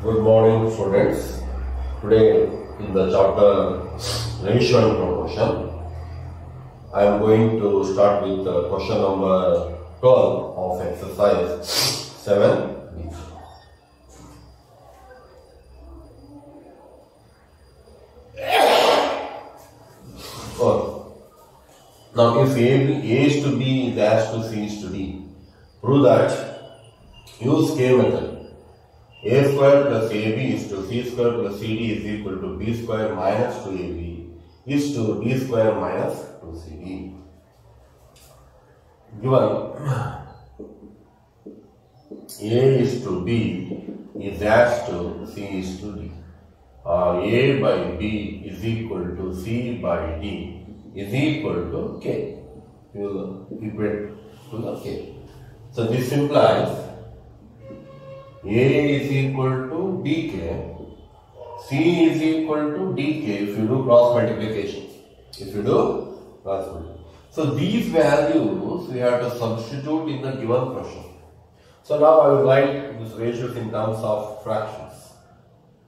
Good morning, students. Today in the chapter Revision Proportion, I am going to start with question number 12 of exercise 7. Now, if A is to B is as to C is to D, prove that use K method. A square plus AB is to C square plus CD is equal to B square minus 2AB is to D square minus 2CD. Given A is to B is as to C is to D, or A by B is equal to C by D is equal to K. You will equate to the K. So this implies A is equal to dk, C is equal to dk if you do cross multiplication. So these values we have to substitute in the given question. So now I will write these ratios in terms of fractions.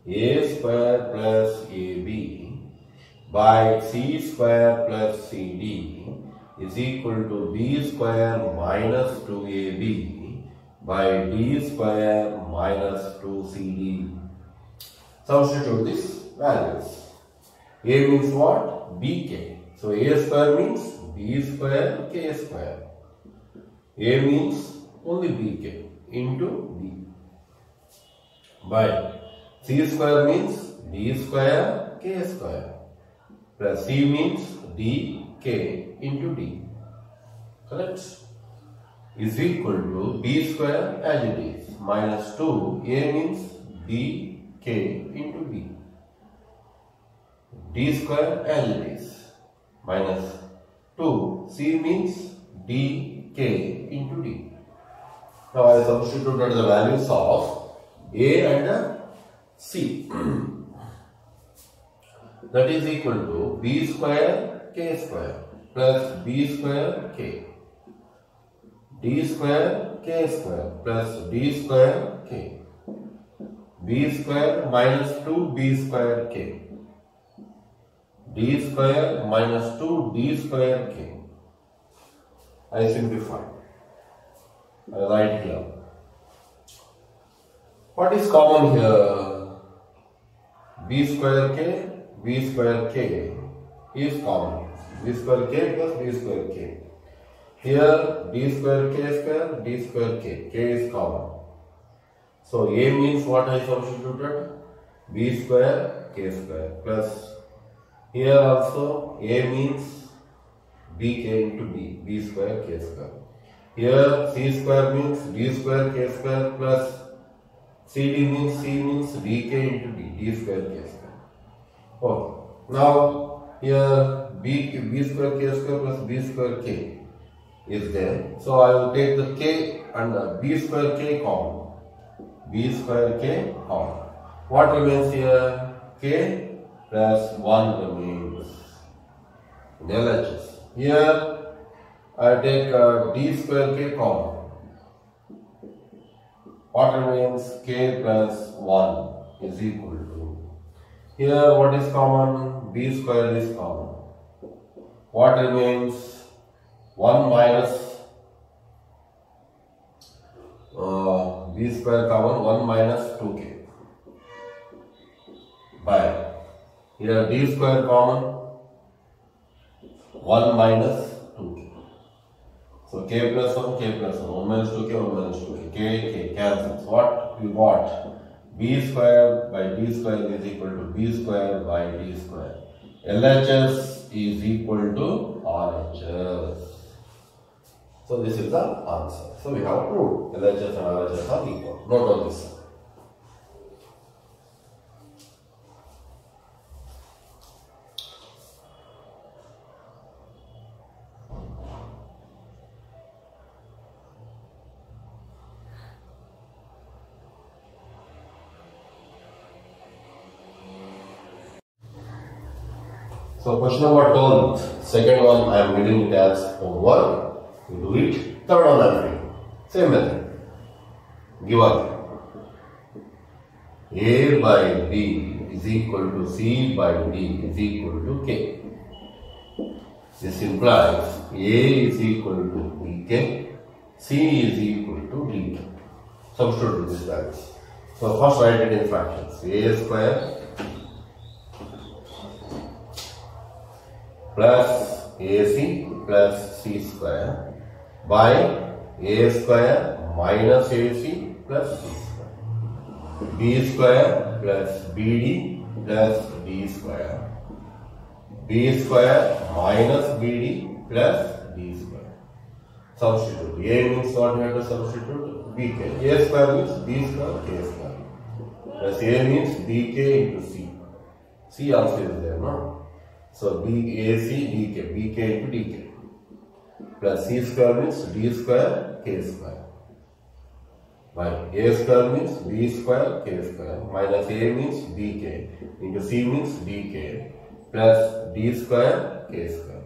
A square plus AB by C square plus CD is equal to B square minus 2AB by D square minus 2CD. Substitute these values. A means what? Bk. So A square means B square K square. A means only Bk into D. By C square means D square K square. Plus C means Dk into D. Correct? Is equal to B square as it is minus 2. A means dk into D. D square as it is minus 2. C means dk into D. Now I substituted the values of A and C. That is equal to B square K square plus B square K. D square K square plus D square K. B square minus 2B square K. D square minus 2D square K. I simplify. I write here. What is common here? B square K is common. B square K plus B square K. Here D square K is common. So A means what I substituted? B square K square plus here also A means dk into D, B square K square. Here C square means D square K square plus CD means dk into D, D square K square. Okay. Now here B square K square plus B square K is there. So I will take the K and B square K common. B square K common. What remains here? K plus 1 remains in LHS. Here I take D square K common. What remains? K plus 1 is equal to. Here what is common? B square is common. What remains? 1 minus B square common, 1 minus 2k by here D square common, 1 minus 2k. So k plus 1 minus 2k, k cancels. What we got? B square by D square is equal to B square by D square. LHS is equal to RHS. So this is the answer. So we have proved LHS and RHS are equal. Note on this. So question number 12, second one I am reading it as homework. You do it. Third one I am reading. Same method. Given A by B is equal to C by D is equal to K. This implies A is equal to BK, C is equal to DK. Substitute this values. So first write it in fractions. A square plus AC plus C square by A square minus AC plus C square. B square plus BD plus D square. B square minus BD plus D square. Substitute. A means what we have to substitute? BK. A square means B square, K square. Plus A means BK into C. C also is there, no? So BAC DK. BK into DK. Plus C square means D square, K square. By A square means B square, K square. Minus A means BK. Into C means DK. Plus D square, K square.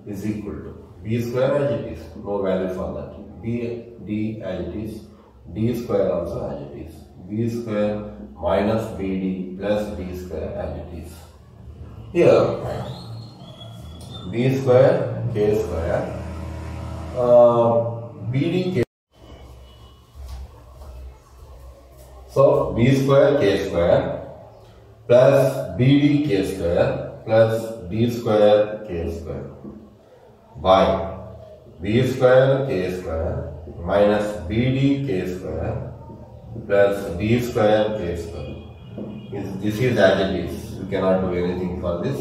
Is equal to B square as it is. No value for that. B, D as it is. D square also as it is. B square minus BD plus D square as it is. Here, B square, K square, BD, K. So, B square, K square plus BD, K square plus D square, K square by B square, K square minus BD, K square plus D square, K square. This is as it is. You cannot do anything for this.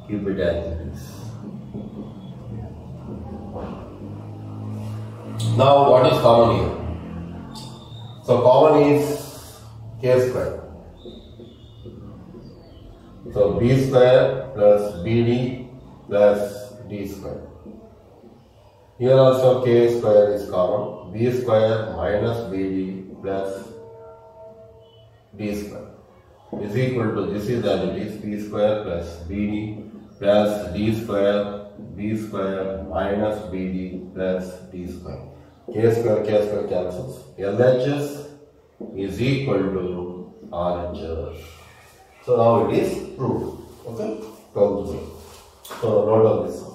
Keep it as it is. Now, what is common here? So, common is K square. So, B square plus BD plus D square. Here also K square is common. B square minus BD plus D square is equal to, this is as it is, B square plus BD plus D square, B square minus BD plus D square. K square cancels. LHS is equal to RHS. So now it is proved. Okay? So note of this.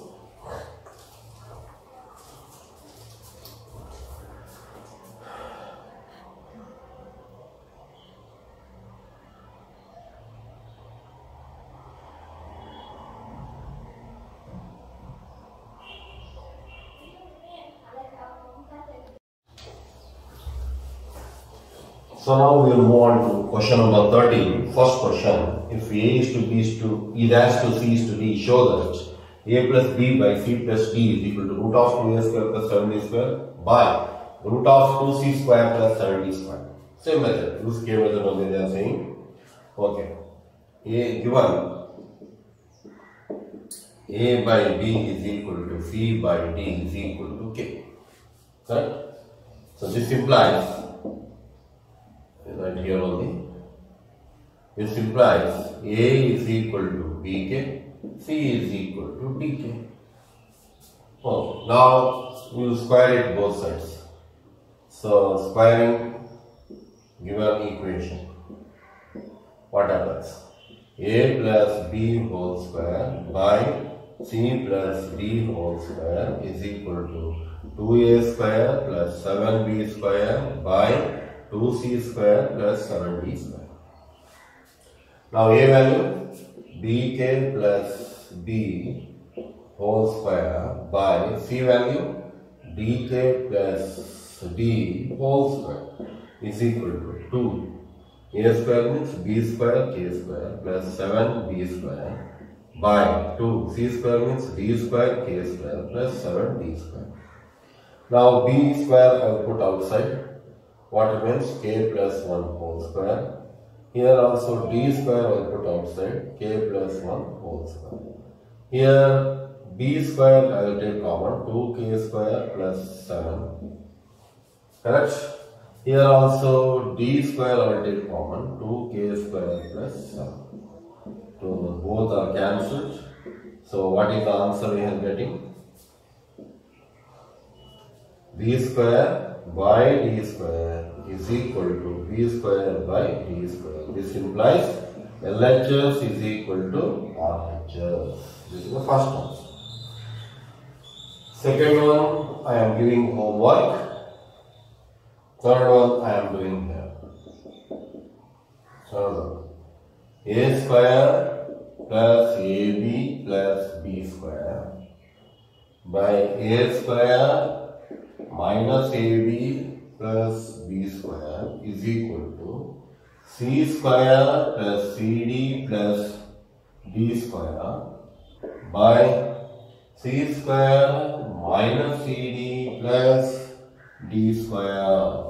So now we will move on to question number 13. First question, if A is to B is to E dash to C is to D, show that A plus B by C plus D is equal to root of 2A square plus 7D square by root of 2C square plus 7D square. Same method, use K method only they are saying. Okay. A given A by B is equal to C by D is equal to K. Correct? So this implies, right here only, this implies A is equal to BK, C is equal to DK. Oh, now we will square it both sides. So squaring given equation, what happens? A plus B whole square by C plus D whole square is equal to 2A square plus 7B square by 2C square plus 7D square. Now A value BK plus B whole square by C value DK plus D whole square is equal to 2. A square means B square K square plus 7B square by 2. C square means D square K square plus 7D square. Now B square I will put outside. What remains? K plus 1 whole square. Here also D square I will put outside. K plus 1 whole square. Here B square I will take common. 2K square plus 7. Correct? Here also D square I will take common. 2K square plus 7. So both are cancelled. So what is the answer we are getting? B square by d square is equal to b square by d square. This implies LHS is equal to RHS. This is the first one. Second one, I am giving homework. Third one, I am doing here. Third one, a square plus ab plus b square by a square minus ab plus b square is equal to c square plus cd plus d square by c square minus cd plus d square.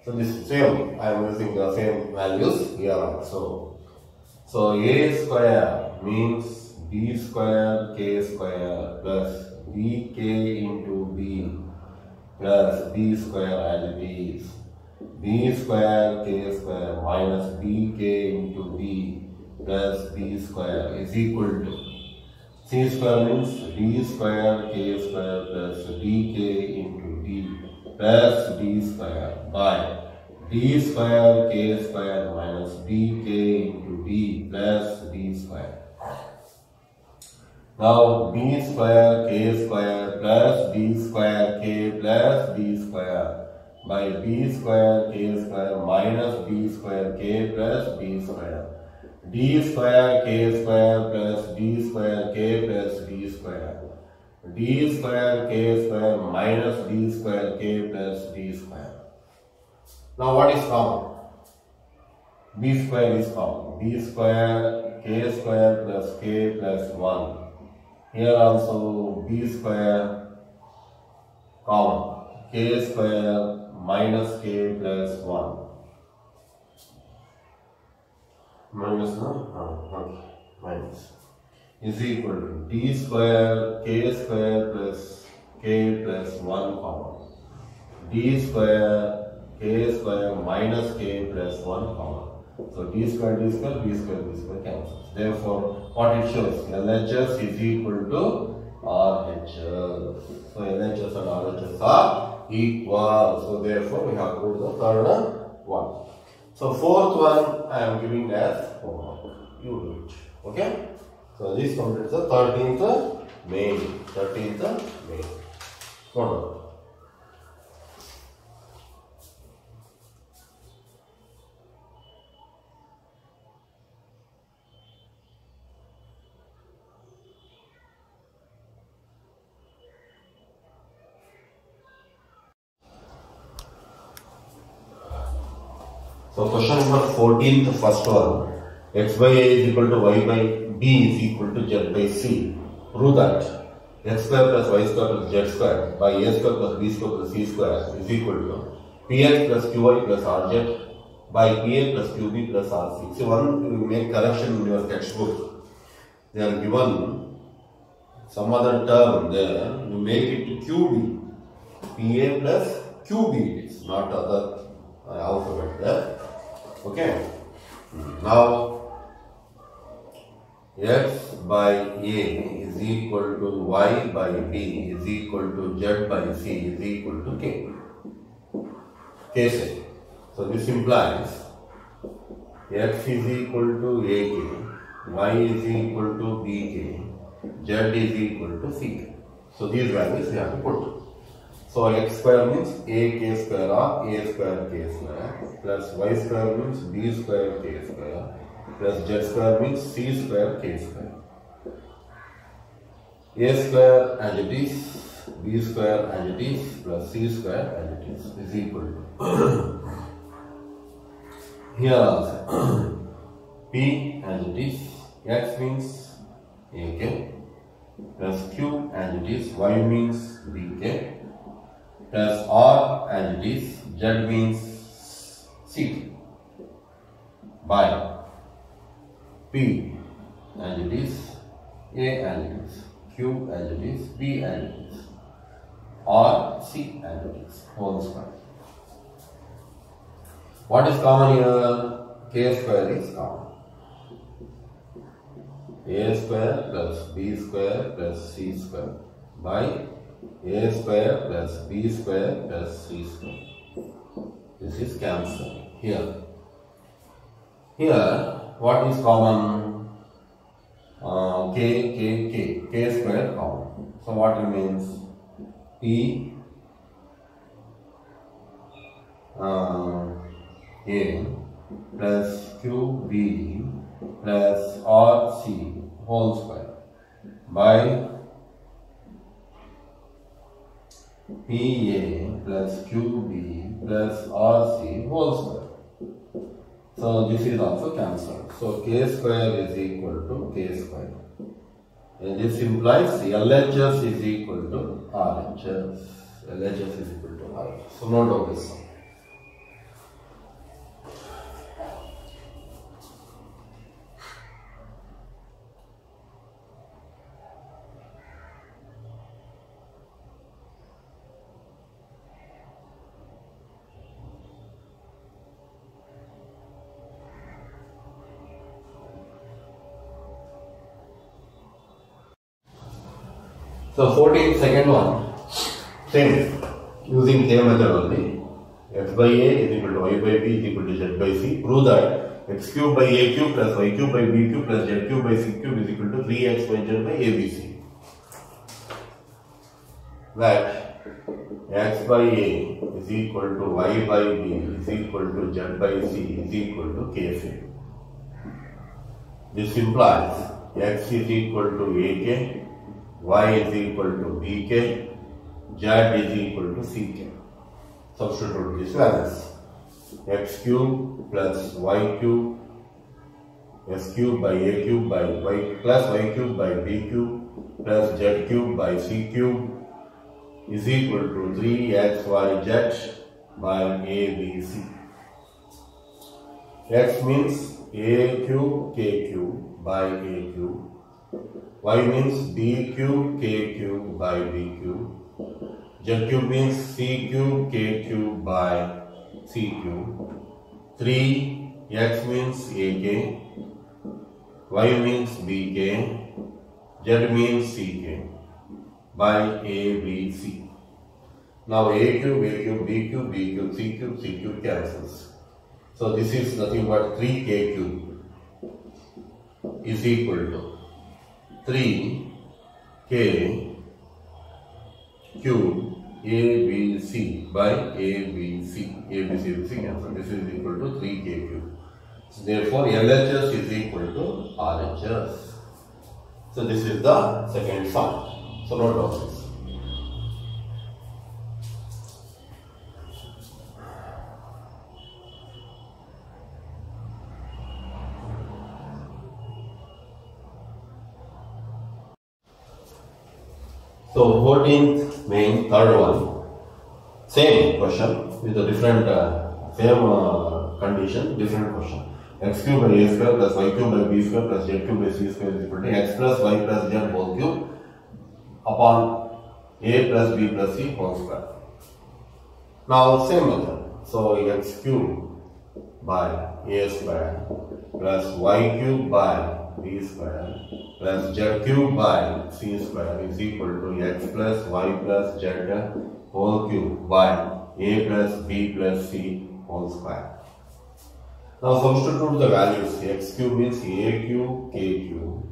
So this is same. I am using the same values here also. So a square means b square k square plus bk into b plus b square as it is. B square k square minus bk into b plus b square is equal to c square means d square k square plus dk into d plus d square by d square k square minus dk into d plus d square. Now b square k square plus d square k plus d square by b square k square minus d square k plus d square. D square k square plus d square k plus d square. D square k square minus d square k plus d square. Now what is common? B square is common. B square k square plus k plus 1. Here also b square common. K square minus k plus 1. Minus minus is equal to d square k square plus k plus 1 common. D square k square minus k plus 1 common. So d square b square cancels. Therefore, what it shows? LHS is equal to RHS. So LHS and RHS are equal. So therefore, we have to go to the third one. So fourth one I am giving as homework. You do it. Okay? So this completes the 13th May. 13th May. Go. So question number 14, the first one, x by a is equal to y by b is equal to z by c. Prove that x square plus y square plus z square by a square plus b square plus c square is equal to px plus qy plus rz by pa plus qb plus rc. So one you make correction in your textbook. They are given some other term there, you make it to qb. pa plus qb it is, not other alphabet there. Okay. Now x by a is equal to y by b is equal to z by c is equal to k. K. So this implies x is equal to ak, y is equal to bk, z is equal to ck. So these values we have to put. So x square means ak square or a square k square plus y square means b square k square plus z square means c square k square. A square as it is, b square as it is plus c square as it is equal to here also p as it is, x means ak plus q as it is, y means bk plus r as it is, z means c by p as it is, a as it is, q as it is, b as it is, r, c as it is, whole square. What is common here? K square is common. A square plus b square plus c square by A square plus B square plus C square. This is cancelled here. Here, what is common? K square common. So what remains? P A plus QB plus RC whole square by PA plus QB plus RC whole square. So this is also cancelled. So K square is equal to K square. And this implies LHS is equal to RHS. LHS is equal to RHS. So no doubt this one. So 14th second one, same, using K method only. X by A is equal to Y by B is equal to Z by C. Prove that X cube by A cube plus Y cube by B cube plus Z cube by C cube is equal to 3X by Z by ABC. That X by A is equal to Y by B is equal to Z by C is equal to KC. This implies X is equal to AK, Y is equal to BK, Z is equal to CK. Substitute these values. X cube plus Y cube, S cube by A cube by Y plus Y cube by B cube plus Z cube by C cube is equal to 3XYZ by ABC. X means A cube K cube by A cube. Y means B cube K cube by B cube. Z cube means C cube K cube by C cube. 3 X means AK. Y means BK. Z means CK by ABC. Now A cube, B cube, B cube, C cube, C cube cancels. So this is nothing but 3K cube is equal to 3K cube ABC by ABC. ABC cancel. This is equal to 3K cube. So therefore, LHS is equal to RHS. So this is the second sum. So note down this. So 14th main, third one, same question with a different, same condition, different question. X cube by A square plus Y cube by B square plus Z cube by C square is equal to X plus Y plus Z whole cube upon A plus B plus C whole square. Now same method. So X cube by A square plus Y cube by B square plus Z cube by C square is equal to X plus Y plus Z whole cube by A plus B plus C whole square. Now substitute the values. X cube means A cube K cube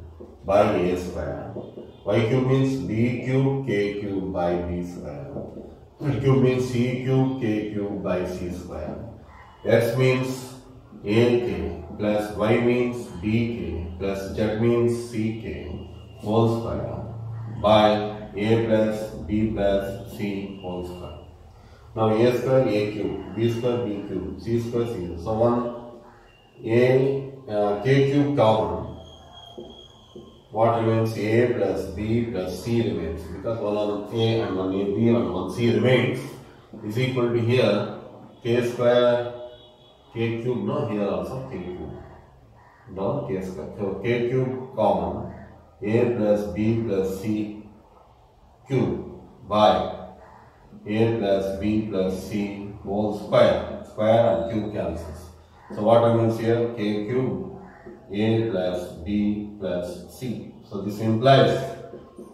by A square. Y cube means B cube K cube by B square. Z cube means C cube K cube by C square. X means AK plus Y means BK plus Z means CK whole square by A plus B plus C whole square. Now A square A cube, B square B cube, C square C. So one K cube common. What remains? A plus B plus C remains, because one on A and one A B and one C remains, is equal to here K square K cube, no, here also K cube, no, K square. So K cube common, A plus B plus C cube by A plus B plus C whole square, square and cube cancels. So what remains here? K cube A plus B plus C. So this implies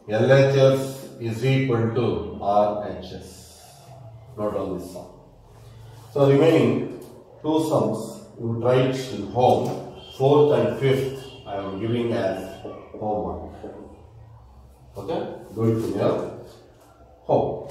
LHS is equal to RHS. Note on this sum. So remaining two sums you try it in home. 4th and 5th I am giving as homework. Okay, do it in your home.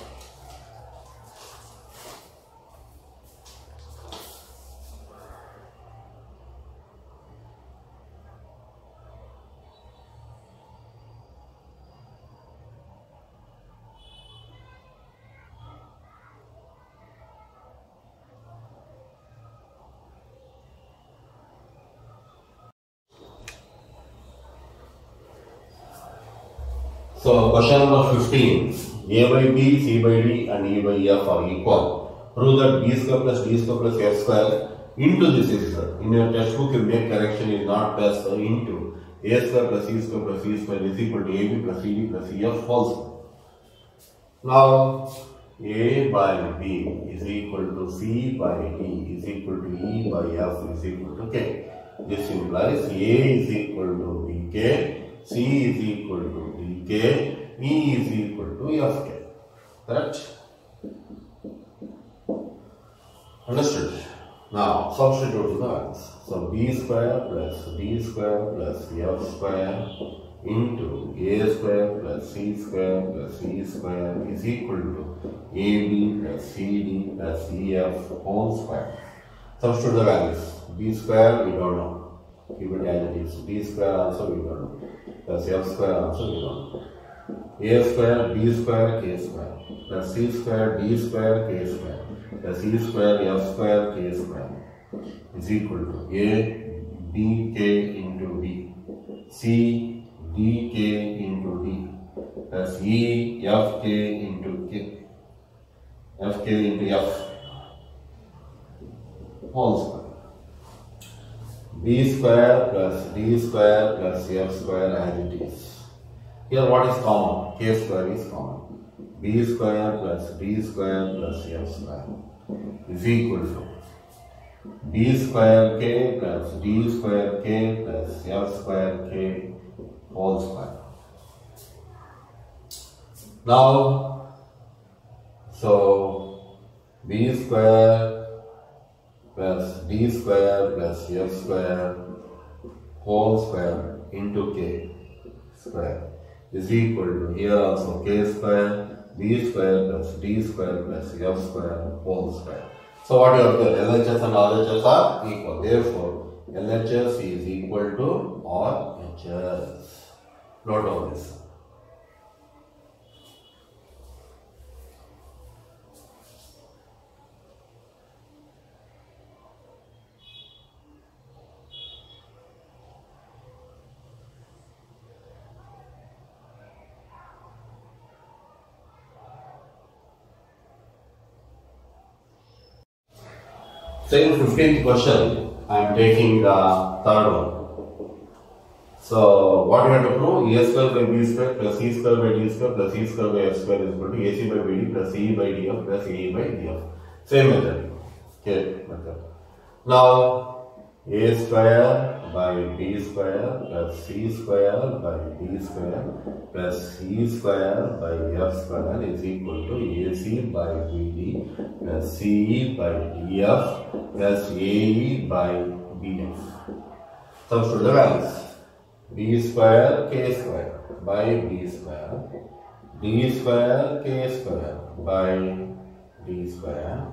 So question number 15, a by b, c by d and e by f are equal. Prove that b square plus d square plus f square into this is, in your textbook you make correction is not plus into a square plus c square plus c square is equal to ab plus cd plus ef whole square. Now a by b is equal to c by d is equal to e by f is equal to k. This implies a is equal to bk, c is equal to dk, e is equal to fk. Correct? Understood? Now substitute the values. So b square plus d square plus f square into a square plus c square plus e square is equal to ab plus cd plus ef whole square. Substitute the values. B square we don't know. Keep it as it is. D square also we don't know. Plus f square also we don't know. A square, b square, k square. Plus c square, d square, k square. Plus e square, f square, k square. Is equal to a dk into d. C dk into d. Plus e fk into k. Fk into f. Whole square. B square plus d square plus f square as it is. Here what is common? K square is common. B square plus d square plus f square is equal to b square k plus d square k plus f square k whole square. Now, so b square plus d square plus f square whole square into k square is equal to here also k square, b square plus d square plus f square whole square. So what you have here, LHS and RHS are equal. Therefore, LHS is equal to RHS. Note all this. Same 15th question, I am taking the third one. So, what you have to prove? A square by b square plus c square by d square plus c square by f square is equal to ac by bd plus ce by df plus ae by df. Same method. Okay, method. Now, a square by b square plus c square by d square plus c square by f square is equal to ac by bd plus ce by df plus ae by bf. Substitute the values. B square k square by b square, d square k square by d square,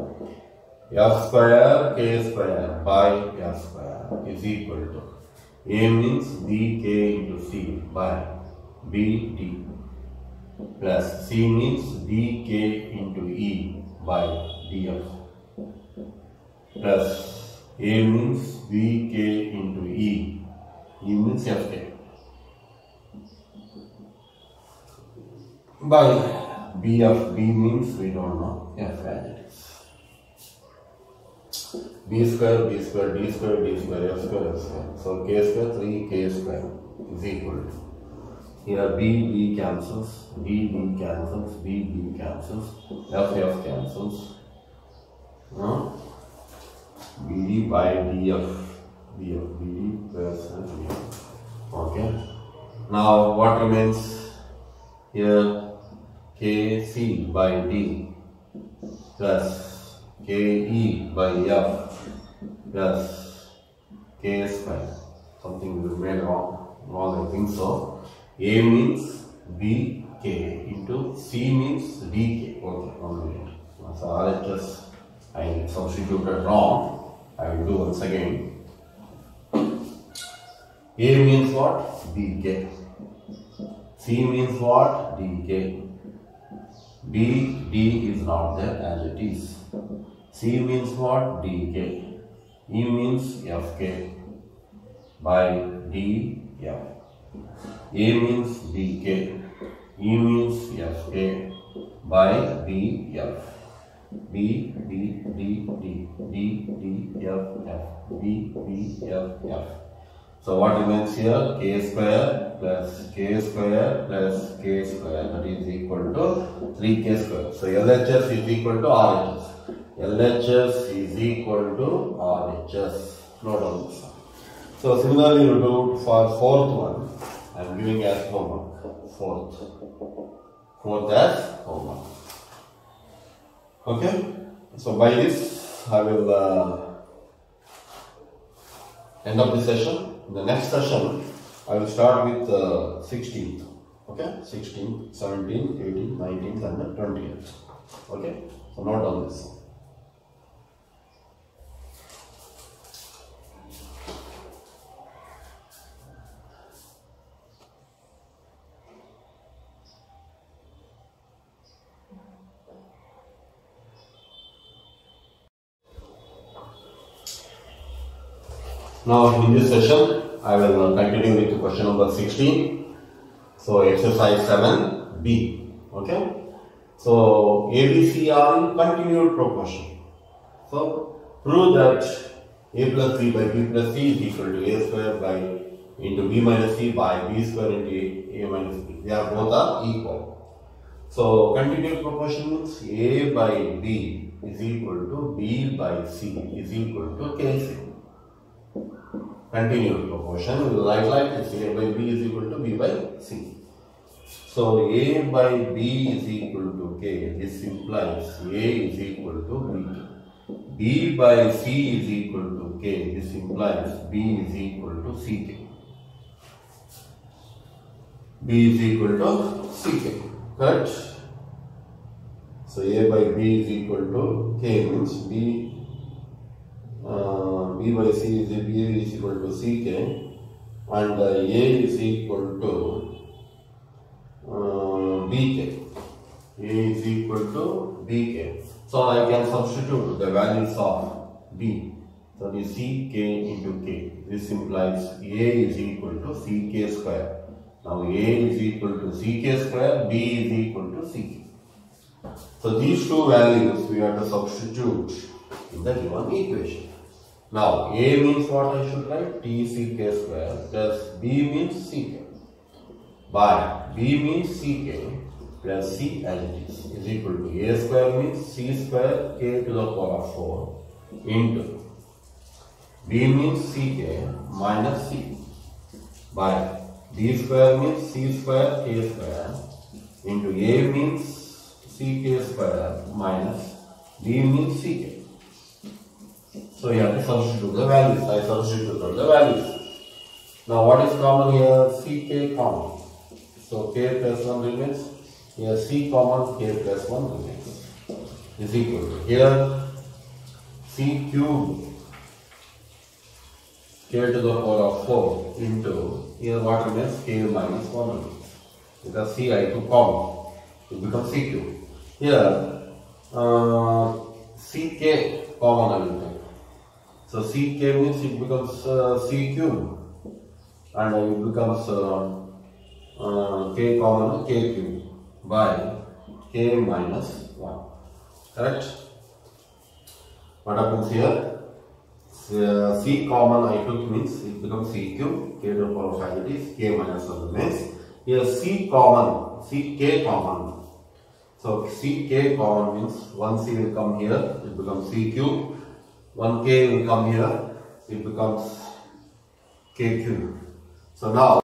f square k square by f square is equal to a means dk into c by bd plus c means dk into e by df plus a means dk into e means fk by bf. B means we don't know, f as it is. B square, d square, f square, f square. So k square, 3k square is equal to, here b cancels, d cancels, b cancels, f cancels, bd by df, bd plus df. Okay. Now what remains here? Kc by D plus Ke by F plus K square. Something we made wrong, I think so. A means Bk into C means Dk. Okay, 1 minute. So RHS I substituted wrong. I will do once again. A means what? Bk. C means what? Dk. D is not there as it is. C means what? Dk. E means Fk by Df. A means Bk. E means Fk by Bf. B, F, F. B, F, F. So what remains here? K square plus K square plus K square, that is equal to 3K square. So LHS is equal to RHS. LHS is equal to RHS. Note on this one. So similarly you do for fourth one. I am giving as homework. Fourth as homework. Okay. So by this I will end of the session. In the next session, I will start with 16th. Okay, 16th, 17th, 18th, 19th, and the 20th. Okay, so note on this. Now in this session, I will continue with question number 16. So exercise 7B. Okay. So ABC are in continued proportion. So prove that A plus B by B plus C is equal to A square by into B minus C by B square into A minus B. They are both are equal. So continued proportion means A by B is equal to B by C is equal to KC. Continued proportion, we will write like this: A by B is equal to B by C. So A by B is equal to K. This implies A is equal to B. B by C is equal to K. This implies B is equal to CK. B is equal to CK. Correct? So A by B is equal to K means B by C is equal to CK, and A is equal to BK. A is equal to BK. So I can substitute the values of B. So the CK into K. This implies A is equal to CK square. Now A is equal to CK square, B is equal to CK. So these two values we have to substitute in the given equation. Now A means what I should write? TCK square plus B means CK by B means CK plus C as it is equal to A square means C square K to the power of 4 into B means CK minus C by B square means C square K square into A means CK square minus B means CK. So you have to substitute the values. I substituted the values. Now what is common here? CK common. So K plus 1 remains. Here C common, K plus 1 remains. Is equal to here C cube K to the power of 4 into here what remains? K minus 1 remains. Because C I took common. It becomes C cube. Here CK common I will take. So CK means it becomes C cube and it becomes K common K cube by K minus 1. Correct? What happens here? C common I took means it becomes C cube, K to the power of 5 it is, K minus 1 remains. Here C common, CK common. So CK common means 1 C will come here, it becomes C cube. 1K will come here, it becomes K cube. So now